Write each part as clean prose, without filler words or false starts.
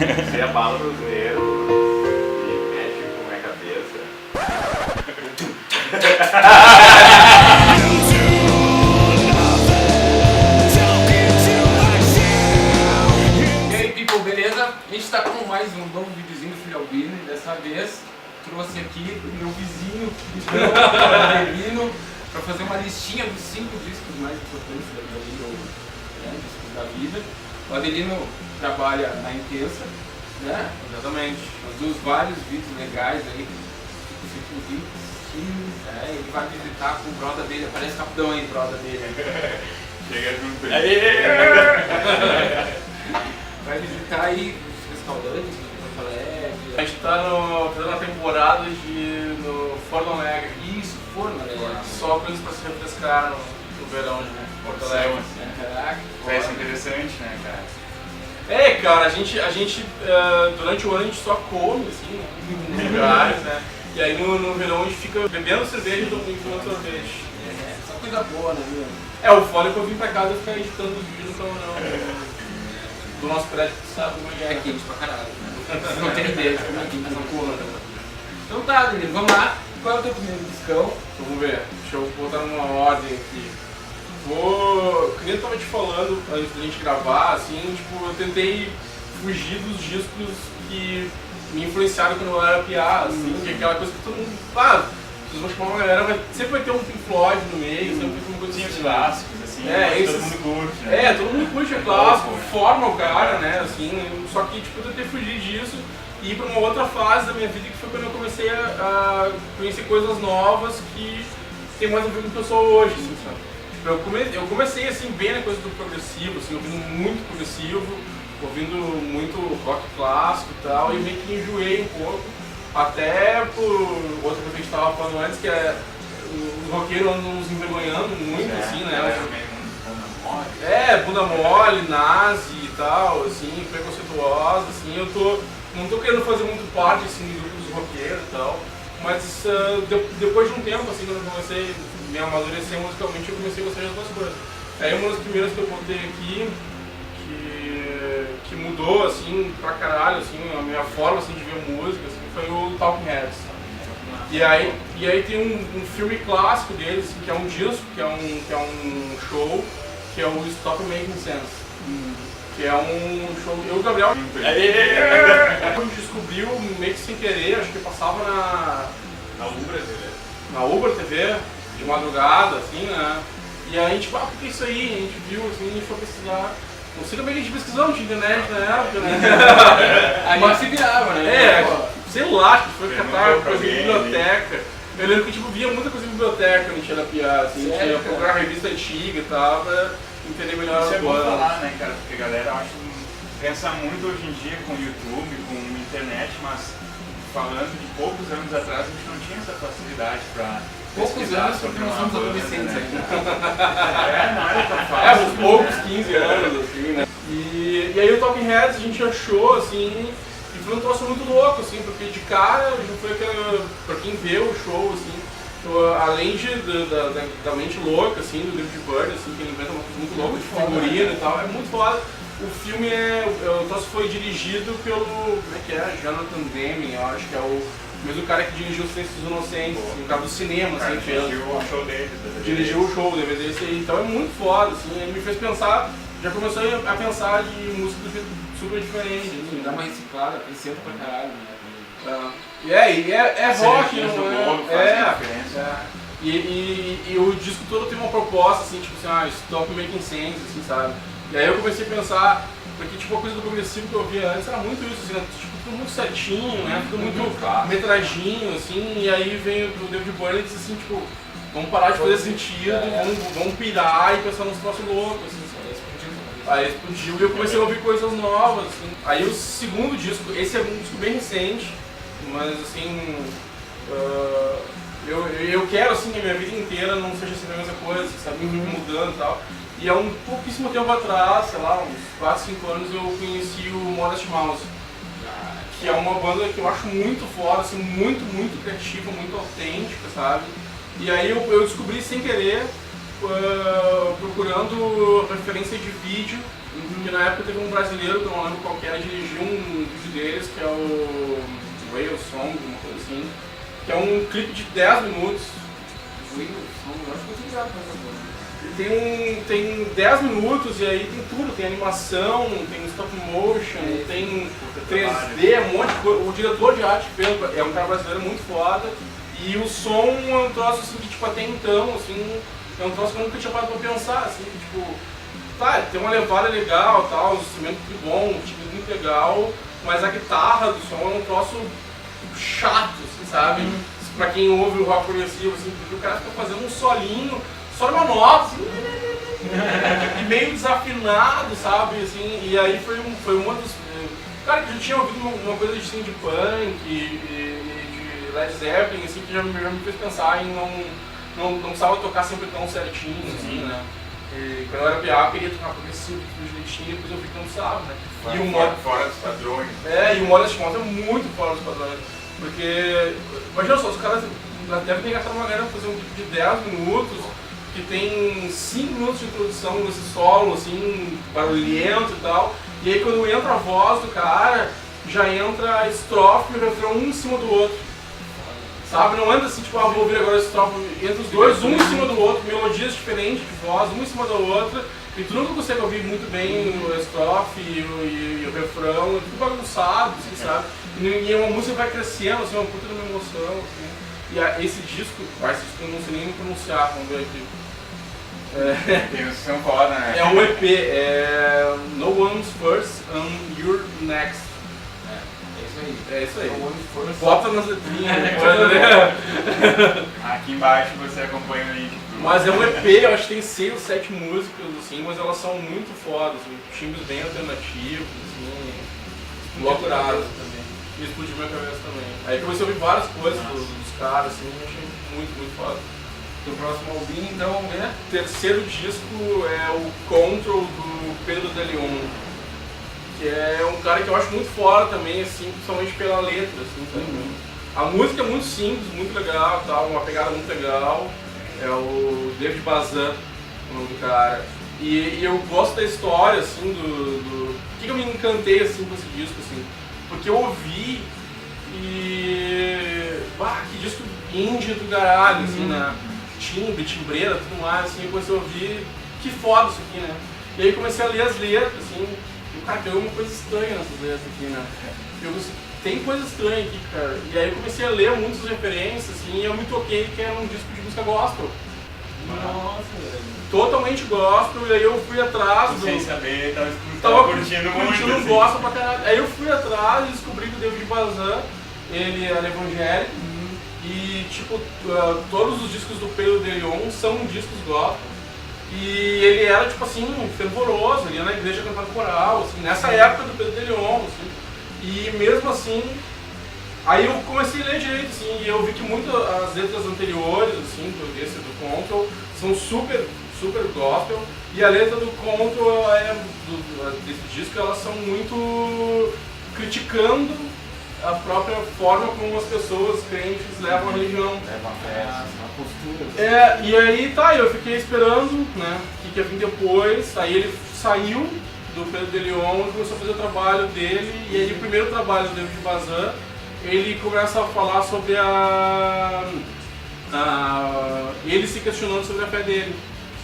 Você abala nos dedos e mexe com a minha cabeça. E aí, people, beleza? A gente tá com mais um novo videozinho do Filho Albino e dessa vez trouxe aqui o meu vizinho, o Adelino, para fazer uma listinha dos 5 discos mais importantes da minha vida, ou discos da vida. O Adelino trabalha na Intensa, né? Exatamente. Produz vários vídeos legais aí, tipo ele vai visitar com o brother dele, parece capitão aí, brother dele. Chega junto Vai visitar aí os restaurantes do Porto Alegre. A gente tá fazendo uma temporada no Forno Alegre. Isso, Forno Alegre. Só coisas pra se refrescar no verão de Porto Alegre. Vai ser interessante, né, cara? É, cara, a gente durante o ano a gente só come, assim, né, nos lugares, né? E aí no verão a gente fica bebendo cerveja e tomando sorvete. Só coisa boa, né, meu? É, o foda é que eu vim pra casa e ficar editando os vídeos do nosso prédio, que sabe como É quente pra caralho, né? Não tem ideia de como é quente essa porra, né? Então tá, Adelino, vamos lá. Qual é o teu primeiro discão? Vamos ver, deixa eu botar numa ordem aqui. Que nem eu tava te falando antes da gente gravar, assim, tipo, eu tentei fugir dos discos que me influenciaram quando eu era piá, assim, que é aquela coisa que todo mundo. Vocês vão chamar uma galera, sempre vai ter um Pink Floyd no meio, sempre vai ter uma coisa Tinha os assim. clássicos, assim, todo mundo curte, né? É, todo mundo curte, é clássico, forma o cara, né, assim, só que tipo, eu tentei fugir disso e ir pra uma outra fase da minha vida que foi quando eu comecei a conhecer coisas novas que tem mais a ver com o que eu sou hoje, assim, sabe? Tipo, eu comecei assim, bem na coisa do progressivo, assim, ouvindo muito progressivo, ouvindo muito rock clássico e tal, e meio que enjoei um pouco, até por outra coisa que a gente estava falando antes, que é os roqueiros andam nos envergonhando muito, assim, né? Bunda mole, nazi e tal, assim, preconceituosa, assim, não tô querendo fazer muito parte, assim, do grupo dos roqueiros e tal, mas depois de um tempo, assim, quando eu comecei a me amadurecer musicalmente, eu comecei a gostar de outras coisas. Aí uma das primeiras que eu botei aqui, que mudou, assim, pra caralho, assim, a minha forma, assim, de ver música, assim, foi o Talking Heads. E aí tem um filme clássico deles, assim, que é um disco, que é um show, que é o Stop Making Sense. Que é um show. Eu e o Gabriel. A gente descobriu meio que sem querer, acho que passava Na Ubra TV. na Ubra TV, de madrugada, assim, né? E aí a gente, por que isso aí? A gente viu, assim, a gente foi pesquisar. Não sei como é que a gente pesquisou, não tinha internet na época, né? A gente se virava, né? Sei lá, que foi catar Perguntou coisa pra em alguém, biblioteca. Eu lembro que tipo, via muita coisa em biblioteca quando a gente era piá, assim, a gente ia procurar revista antiga e tal, pra entender melhor Isso é as bom bandas. falar, né, cara? Porque a galera pensa muito hoje em dia com o YouTube, com a internet, mas falando de poucos anos atrás, a gente não tinha essa facilidade pra Poucos pesquisar anos, porque sobre nós uma somos banda, adolescentes né? ainda. Não era tão fácil. Uns poucos 15 anos, assim, né? E aí o Talking Heads a gente achou, assim, e foi um troço muito louco, assim, porque de cara já foi aquela, pra quem vê o show, assim, além da mente louca, assim, do David Byrne, assim, que ele inventa uma coisa muito louca de figurino e tal, é muito foda. O filme o troço foi dirigido pelo, como é que é? Jonathan Demme, eu acho que é o mesmo cara que dirigiu Os Silêncios dos Inocentes, assim, o cara do cinema, assim, Dirigiu o show dele. dirigiu o show, o DVD desse aí, então é muito foda, assim, ele me fez pensar, já começou a pensar de música do jeito super diferente, assim, Dá uma reciclada, acrescenta pra caralho, né? E é rock, não é? Diferença. E o disco todo tem uma proposta, assim, tipo assim, stop making sense, assim, sabe? E aí eu comecei a pensar, porque tipo, a coisa do progressivo que eu via antes era muito isso, assim, né? Tipo, tudo muito certinho, né? Tudo muito metradinho, assim, e aí vem o David Byrne e disse assim, tipo, vamos parar de fazer sentido, vamos pirar e pensar nos troços loucos, assim, sabe? Aí explodiu e eu comecei a ouvir coisas novas, assim. Aí o segundo disco, esse é um disco bem recente, mas assim, eu quero assim que a minha vida inteira não seja sempre a mesma coisa, sabe, mudando e tal. E há um pouquíssimo tempo atrás, sei lá, uns 4, 5 anos, eu conheci o Modest Mouse, que é uma banda que eu acho muito foda, assim, muito criativa, muito autêntica, sabe? E aí eu descobri sem querer, procurando referência de vídeo, que na época teve um brasileiro, que eu não lembro qual que era, dirigiu um deles, que é o Whale Song, uma coisa assim, que é um clipe de 10 minutos. Whale Song, eu acho que eu tô ligado com essa coisa. Tem 10 minutos e aí tem tudo, tem animação, tem stop motion, tem 3D, um monte de coisa. O diretor de arte é um cara brasileiro muito foda e o som é um troço assim que tipo, até então, assim, é um troço que eu nunca tinha parado pra pensar, assim, tipo, tá, tem uma levada legal, tal, um instrumento muito bom, um timbre muito legal, mas a guitarra do som é um troço chato, assim, sabe? Pra quem ouve o rock progressivo, assim, porque o cara fica fazendo um solinho, só numa nota, assim, e meio desafinado, sabe, assim, e aí foi uma dos... Cara, que eu já tinha ouvido uma coisa assim, de punk e de Led Zeppelin, assim, que já me fez pensar em não precisava tocar sempre tão certinho, assim, né. E quando eu era PA, eu queria tocar progressivo, tudo direitinho, depois eu vi que não precisava, né. E o modo fora dos padrões. E o Modest Mouse é muito fora dos padrões, porque, imagina só, os caras devem ter gastado uma grana pra fazer um clipe de 10 minutos, que tem 5 minutos de introdução nesse solo, assim, barulhento e tal, e aí quando entra a voz do cara, já entra a estrofe e o refrão um em cima do outro, sabe? Não anda assim, tipo, vou ouvir agora a estrofe, entre os dois, um em cima do outro, melodias diferentes de voz, uma em cima da outra, e tu nunca consegue ouvir muito bem a estrofe e o refrão, é tudo bagunçado, assim, sabe? E uma música vai crescendo, assim, uma puta de uma emoção, assim. E esse disco eu não sei nem pronunciar, vamos ver aqui. Tem um som foda, né? É um EP, é No One's First and You're Next. É isso aí. No One's First. Bota nas letrinhas depois, né? Aqui embaixo você acompanha o link. Mas é um EP, eu acho que tem 6 ou 7 músicas, assim, mas elas são muito fodas, assim, timbres bem alternativos, assim, loucurados também. E explodiu minha cabeça também. Aí comecei a ouvir várias coisas dos caras, assim, e achei muito, muito foda. O próximo álbum, então, vamos ver. O terceiro disco é o Control do Pedro de Leon, que é um cara que eu acho muito foda também, assim, principalmente pela letra, assim, também. A música é muito simples, muito legal, tal, uma pegada muito legal. É o David Bazan, o nome do cara. E eu gosto da história, assim, do... Por que eu me encantei, assim, com esse disco, assim? Porque eu ouvi e... que disco indie do caralho, assim, né? Timbre, timbreira, tudo mais, assim, eu comecei a ouvir, que foda isso aqui, né? E aí comecei a ler as letras, assim, e o cara tem uma coisa estranha nessas letras aqui, né? E eu pensei, tem coisa estranha aqui, cara. E aí eu comecei a ler muitas referências, assim, e eu me toquei que era um disco de música gospel. Nossa, velho. Totalmente gospel, e aí eu fui atrás Sem saber, tava curtindo muito. Assim. Gospel pra caralho. Aí eu fui atrás e descobri que o David Bazan, ele era evangélico, e tipo, todos os discos do Pedro de Leon são discos gospel. E ele era, tipo assim, fervoroso, ele ia na igreja cantar coral, assim, nessa época do Pedro de Leon, assim. E mesmo assim, aí eu comecei a ler direito, assim, e eu vi que muitas as letras anteriores, assim, desse do Control, são super gospel, e a letra do Control, desse disco, elas são muito criticando a própria forma como as pessoas crentes levam a religião. Leva a festa, uma postura. E aí tá, eu fiquei esperando, né, o que ia vir depois, aí ele saiu do Pedro de Leon e começou a fazer o trabalho dele, e aí o primeiro trabalho do David Bazan, ele começa a falar sobre ele se questionando sobre a fé dele.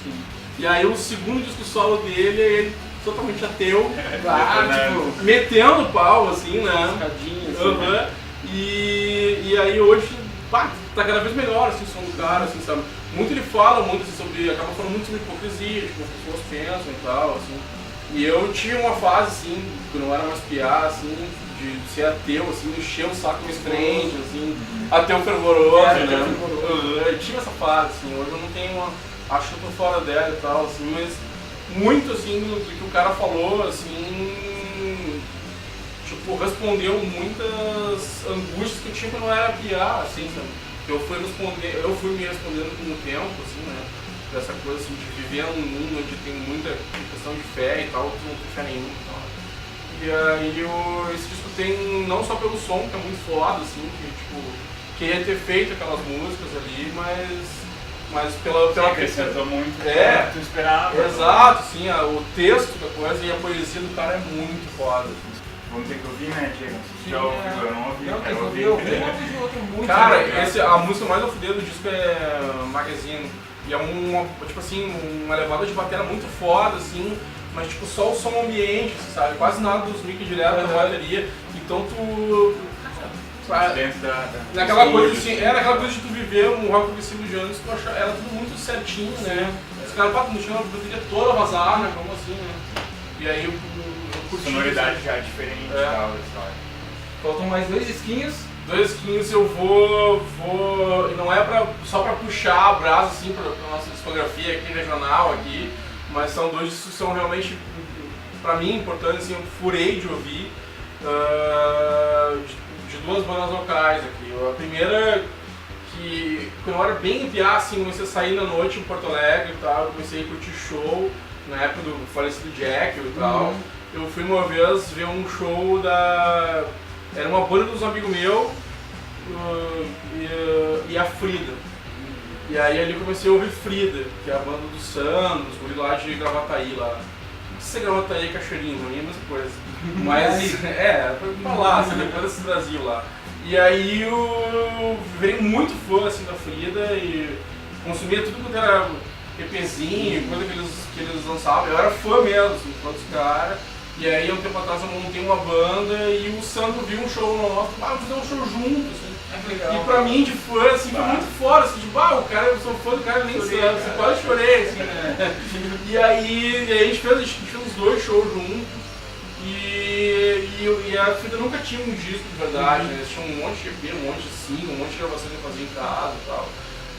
Sim. E aí o segundo disco solo dele é ele totalmente ateu, tipo, metendo pau, assim, né? Assim. E aí hoje, tá cada vez melhor, assim, o som do cara, assim, sabe? Muito ele fala muito assim, sobre, acaba falando muito sobre hipocrisia, tipo, as pessoas pensam e tal, assim. E eu tive uma fase, assim, quando eu era mais piá, assim, de ser ateu, assim, encher o saco com crentes, assim, ateu fervoroso, né? Eu tive essa fase, assim, hoje eu não tenho acho que eu tô fora dela e tal, assim, mas muito, assim, do que o cara falou, assim, tipo, respondeu muitas angústias que eu tinha quando eu era piá, assim, sabe? Eu fui me respondendo com o tempo, assim, né? Dessa coisa, assim, de viver num mundo onde tem muita questão de fé e tal, tu não tem fé nenhuma e tal. E aí esse disco tem, não só pelo som, que é muito foda, assim, que, tipo, queria ter feito aquelas músicas ali, mas pela acrescentou muito, tu esperava. Exato, sim, o texto da coisa e a poesia do cara é muito foda. Vamos ter que ouvir, né, Diego? Você já ouviu? Eu não ouvi, Não, tem quero que ouvir. ouvir um outro muito. Cara, legal. a música mais ofudida do disco é Magazine. E é tipo assim, uma levada de bateria muito foda, assim, mas tipo só o som ambiente, assim, sabe? Quase nada dos mic direto da bateria. Então tu. Dentro Naquela coisa assim, naquela coisa de tu viver um rock progressivo de anos, tu achar, era tudo muito certinho, né? Os caras não tinham a bateria toda vazada, né? Como assim, né? E aí eu curti. Sonoridade já diferente e tal, história. Faltam mais 2 disquinhos. 2 skins eu vou. Não é só pra puxar a brasa assim pra nossa discografia aqui regional aqui, mas são 2 discos que são realmente pra mim importantes, assim, eu furei de ouvir de 2 bandas locais aqui. A primeira que quando eu era bem piá, assim, comecei a sair na noite em Porto Alegre e tal, eu comecei a curtir show na época do falecido Jack e tal. Eu fui uma vez ver um show era uma banda dos amigos meus e a Frida. E aí ali comecei a ouvir Frida, que é a banda do Sandro, os guri lá de Gravataí lá. Não sei se é Gravataí e Cachoeirinho, não é a mesma coisa. Mas foi pra lá, assim, depois desse Brasil lá. E aí eu virei muito fã assim, da Frida e consumia tudo quanto era EPzinho, coisa que eles lançavam. Eu era fã mesmo, assim, fã dos caras. E aí, um tempo atrás, eu montei uma banda e o Sandro viu um show nosso, vamos fazer um show junto, assim. Legal. E pra mim, de fã, assim, foi muito fora, assim, tipo, o cara, eu sou fã do cara, nem sei, assim, quase chorei, assim, né? E aí a gente fez uns 2 shows juntos e a Frida nunca tinha um disco de verdade, né? Eles tinham um monte de EP, um monte de single, um monte de gravações que faziam em casa e tal.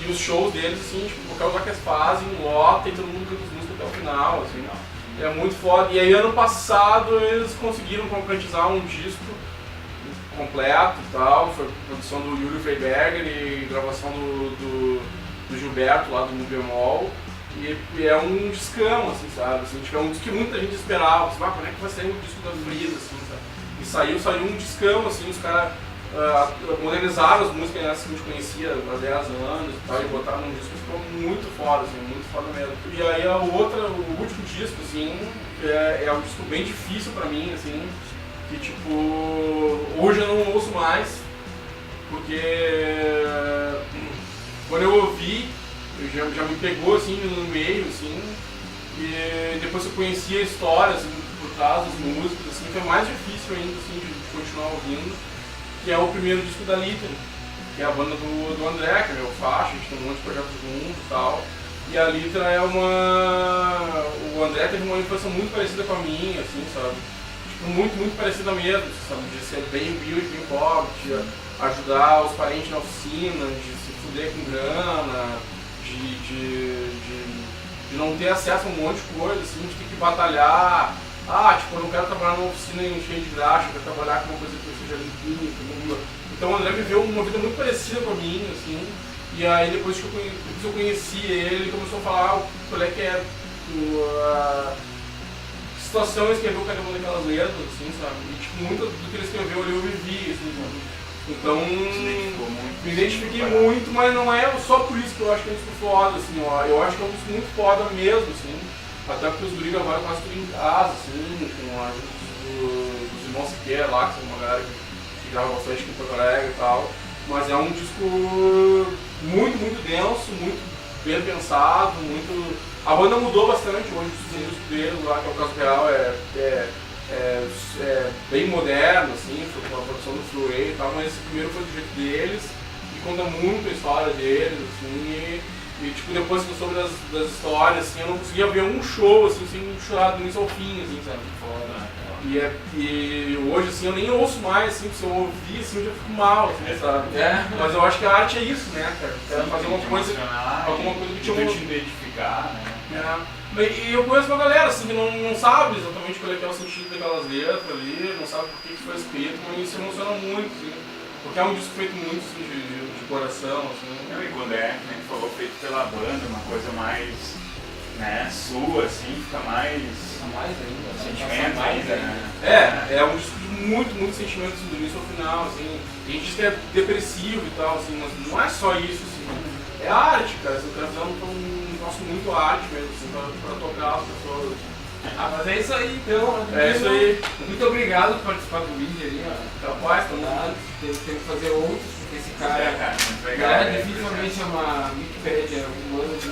E os shows deles, assim, tipo, por causa que eles fazem, lota e todo mundo canta as músicas até o final, assim, é muito foda. E aí ano passado eles conseguiram concretizar um disco completo e tal, foi produção do Yuri Freiberger e gravação do Gilberto lá do No Bemol. E é um discão, assim, sabe? Assim, tipo, é um disco que muita gente esperava, assim, quando é que vai sair um disco da Frida, assim, sabe? E saiu um discão, assim, os caras modernizaram as músicas que a gente conhecia há 10 anos e tal, e botaram num disco que ficou muito foda, assim, muito foda mesmo. E aí o último disco, assim, é um disco bem difícil pra mim, assim, que tipo, hoje eu não ouço mais, porque quando eu ouvi, já me pegou assim no meio, assim, e depois eu conheci a história, assim, por trás das músicas, assim, foi mais difícil ainda, assim, de continuar ouvindo, que é o primeiro disco da Litany, que é a banda do André, que é meu faixa, a gente tem um monte de projetos juntos e tal. E a Litany é o André teve uma infância muito parecida com a minha, assim, sabe? Tipo, muito parecida mesmo, sabe? De ser bem humilde, bem pobre, de ajudar os parentes na oficina, de se fuder com grana, de não ter acesso a um monte de coisa, assim, de ter que batalhar. Tipo, eu não quero trabalhar numa oficina cheia de graxa, eu quero trabalhar com uma coisa que seja limpinha, então o André viveu uma vida muito parecida com a minha, assim, e aí depois que eu conheci ele começou a falar qual é que é situação escreveu cada uma daquelas letras, assim, sabe, e tipo, muito do que ele escreveu ali eu vivi, assim, sabe? Então, me identifiquei muito, mas não é só por isso que eu acho que é um disco foda, assim, ó, eu acho que é um disco muito foda mesmo, assim, até porque os guris gravaram quase tudo em casa, assim, com a ajuda dos irmãos Siqueira lá, que são uma galera que grava bastante aqui em Porto Alegre e tal. Mas é um disco muito denso, muito bem pensado, muito... A banda mudou bastante hoje, o disco deles lá, que é o Caso Real, é bem moderno, assim, foi com a produção do Fluey e tal, mas esse primeiro foi do jeito deles, e conta muito a história deles, assim, e tipo, depois que eu soube das histórias, assim, eu não conseguia ver um show, assim, sem chorar do início ao fim, assim, sabe? Foda. E hoje, assim, eu nem ouço mais, assim, se eu ouvir, assim, eu já fico mal, assim, sabe? Mas eu acho que a arte é isso, né, cara? É fazer alguma coisa que te identificar, né? E eu conheço uma galera, assim, que não sabe exatamente qual é, que é o sentido daquelas letras ali, não sabe por que foi escrito, mas se emociona muito, assim, porque é um disco feito muito, assim, de coração, assim. E quando né, falou, feito pela banda, uma coisa mais, né, sua, assim, fica mais ainda, sentimento ainda, né? É um disco de muito sentimento, assim, do início ao final, assim, a gente diz que é depressivo e tal, assim, mas não é só isso, assim, é arte, cara, você tá fazendo um negócio muito arte mesmo, assim, pra tocar as pessoas. Ah, mas é isso aí então. É isso aí. Muito obrigado por participar do vídeo aí, ó. Trabalho, tem que fazer outros, porque esse cara muito legal. definitivamente é uma Wikipédia humana de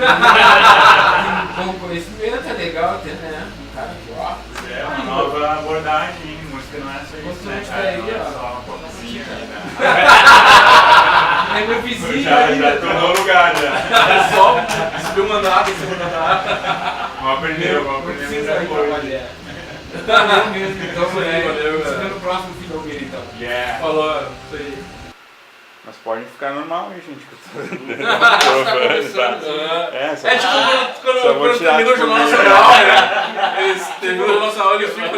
bom conhecimento, é legal até, né? Um cara que, ó. É uma nova abordagem, hein? Música não é só isso, Música né, não cara? é Não é ó. só uma popzinha, né? É meu vizinho Já ainda. tô no lugar, já. É só subir o mandato, subir o mandato. Vamos aprender Não muita precisa ir coisa. trabalhar. Valeu mesmo, então, Valeu, se vê galera. no próximo Filho Almeida, então. Yeah. Falou, isso aí. Mas pode ficar normal aí, gente. Que eu tô Tá provando, começando. É, só É tipo só vou quando tirar termina o tipo, Jornal meio- Nacional, né? Eles terminam o Jornal Nacional e eu fico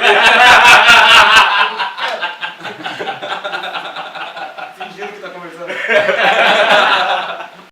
Fingindo que tá conversando.